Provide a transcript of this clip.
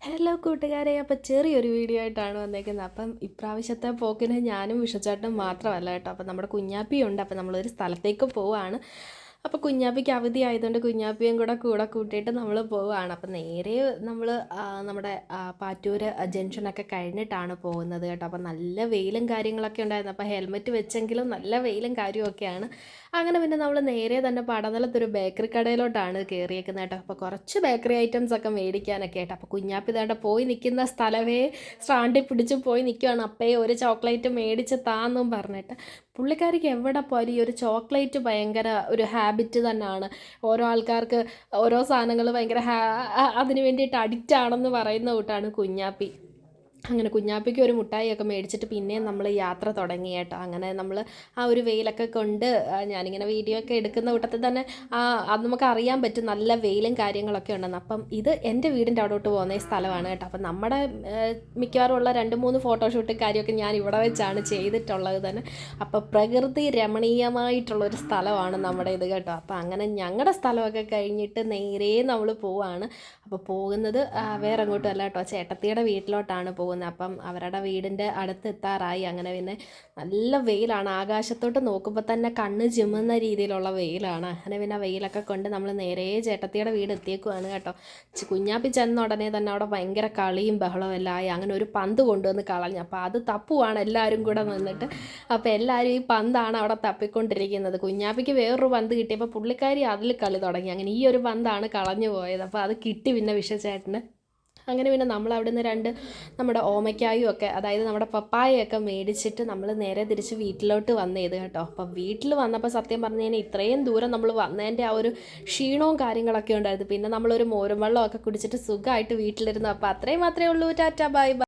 Hello കൂട്ടുകാരെ, അപ്പോൾ ചെറിയൊരു വീഡിയോ ആയിട്ടാണ് വന്നേക്കുന്നത്. അപ്പം ഇപ്രാവശ്യത്തെ പോക്കിന് ഞാനും വിഷുച്ചേട്ടനും മാത്രമല്ല കേട്ടോ, അപ്പം നമ്മുടെ കുഞ്ഞാപ്പിയുണ്ട്. അപ്പം നമ്മളൊരു സ്ഥലത്തേക്ക് പോവുകയാണ്. അപ്പോൾ കുഞ്ഞാപ്പിക്ക് അവധി ആയതുകൊണ്ട് കുഞ്ഞാപ്പിയും കൂടെ കൂട്ടിയിട്ട് നമ്മൾ പോവുകയാണ്. അപ്പം നേരെ നമ്മൾ നമ്മുടെ പാറ്റൂർ ജംഗ്ഷനൊക്കെ കഴിഞ്ഞിട്ടാണ് പോകുന്നത് കേട്ടോ. അപ്പം നല്ല വെയിലും കാര്യങ്ങളൊക്കെ ഉണ്ടായിരുന്നു. അപ്പോൾ ഹെൽമെറ്റ് വെച്ചെങ്കിലും നല്ല വെയിലും കാര്യമൊക്കെയാണ്. അങ്ങനെ പിന്നെ നമ്മൾ നേരെ തന്നെ പടനിലത്തൊരു ബേക്കറി കടയിലോട്ടാണ് കയറിയേക്കുന്നത് കേട്ടോ. അപ്പോൾ കുറച്ച് ബേക്കറി ഐറ്റംസ് ഒക്കെ മേടിക്കാനൊക്കെ ആയിട്ട്. അപ്പോൾ കുഞ്ഞാപ്പി ഇതാണ്ട് പോയി നിൽക്കുന്ന സ്ഥലമേ സ്റ്റാൻഡിൽ പിടിച്ച് പോയി നിൽക്കുകയാണ്. അപ്പേ ഒരു ചോക്ലേറ്റ് മേടിച്ച് താന്നും പറഞ്ഞിട്ട്. പുള്ളിക്കാരിക്ക് എവിടെ പോയാലും ഈ ഒരു ചോക്ലേറ്റ് ഭയങ്കര ഒരു ഹാബിറ്റ് തന്നെയാണ്. ഓരോ ആൾക്കാർക്ക് ഓരോ സാധനങ്ങൾ ഭയങ്കര അതിന് വേണ്ടിയിട്ട് അഡിക്റ്റ് ആണെന്ന് പറയുന്ന കൂട്ടാണ് കുഞ്ഞാപ്പി. അങ്ങനെ കുഞ്ഞാപ്പിക്ക് ഒരു മുട്ടായിയൊക്കെ മേടിച്ചിട്ട് പിന്നെയും നമ്മൾ യാത്ര തുടങ്ങി കേട്ടോ. അങ്ങനെ നമ്മൾ ആ ഒരു വെയിലൊക്കെ കൊണ്ട് ഞാനിങ്ങനെ വീഡിയോ ഒക്കെ എടുക്കുന്ന കൂട്ടത്തിൽ തന്നെ അത് നമുക്ക് അറിയാൻ പറ്റും നല്ല വെയിലും കാര്യങ്ങളൊക്കെ ഉണ്ടെന്ന്. അപ്പം ഇത് എൻ്റെ വീടിൻ്റെ അവിടോട്ട് പോകുന്ന സ്ഥലമാണ് കേട്ടോ. അപ്പം നമ്മുടെ മിക്കവാറും ഉള്ള 2-3 ഫോട്ടോഷൂട്ട് കാര്യമൊക്കെ ഞാൻ ഇവിടെ വെച്ചാണ് ചെയ്തിട്ടുള്ളത് തന്നെ. അപ്പോൾ പ്രകൃതി രമണീയമായിട്ടുള്ളൊരു സ്ഥലമാണ് നമ്മുടെ ഇത് കേട്ടോ. അപ്പോൾ അങ്ങനെ ഞങ്ങളുടെ സ്ഥലമൊക്കെ കഴിഞ്ഞിട്ട് നേരെ നമ്മൾ പോവാണ്. അപ്പോൾ പോകുന്നത് വേറെ എങ്ങോട്ടും അല്ല കേട്ടോ, ചേട്ടത്തിയുടെ വീട്ടിലോട്ടാണ് പോകുന്നത്. അപ്പം അവരുടെ വീടിൻ്റെ അടുത്ത് എത്താറായി. അങ്ങനെ പിന്നെ നല്ല വെയിലാണ്, ആകാശത്തോട്ട് നോക്കുമ്പോൾ തന്നെ കണ്ണ് ചിമ്മുന്ന രീതിയിലുള്ള വെയിലാണ്. അങ്ങനെ പിന്നെ വെയിലൊക്കെ കൊണ്ട് നമ്മൾ നേരെ ചേട്ടത്തിയുടെ വീട് എത്തിയേക്കുവാണ് കേട്ടോ. കുഞ്ഞാപ്പി ചെന്ന ഉടനെ തന്നെ അവിടെ ഭയങ്കര കളിയും ബഹളവും എല്ലാം ആയി. അങ്ങനെ ഒരു പന്ത് കൊണ്ടുവന്ന് കളഞ്ഞു. അപ്പോൾ അത് തപ്പുവാണ് എല്ലാവരും കൂടെ നിന്നിട്ട്. അപ്പോൾ എല്ലാവരും ഈ പന്താണ് അവിടെ തപ്പിക്കൊണ്ടിരിക്കുന്നത്. കുഞ്ഞാപ്പിക്ക് വേറൊരു പന്ത് കിട്ടിയപ്പോൾ പുള്ളിക്കാരി അതിൽ കളി തുടങ്ങി. അങ്ങനെ ഈ ഒരു പന്താണ് കളഞ്ഞു പോയത്. അപ്പോൾ അത് കിട്ടി പിന്നെ വിഷച്ചേട്ടന്. അങ്ങനെ പിന്നെ നമ്മൾ അവിടെ നിന്ന് നമ്മുടെ ഓമയ്ക്കായും ഒക്കെ, അതായത് നമ്മുടെ പപ്പായയൊക്കെ മേടിച്ചിട്ട് നമ്മൾ നേരെ തിരിച്ച് വീട്ടിലോട്ട് വന്നത് കേട്ടോ. അപ്പം വീട്ടിൽ വന്നപ്പോൾ സത്യം പറഞ്ഞു കഴിഞ്ഞാൽ ഇത്രയും ദൂരം നമ്മൾ വന്നതിൻ്റെ ആ ഒരു ക്ഷീണവും കാര്യങ്ങളൊക്കെ ഉണ്ടായിരുന്നു. പിന്നെ നമ്മളൊരു മോരും വെള്ളമൊക്കെ കുടിച്ചിട്ട് സുഖമായിട്ട് വീട്ടിലിരുന്നു. അപ്പോൾ അത്രയും മാത്രമേ ഉള്ളൂ. Tata bye bye.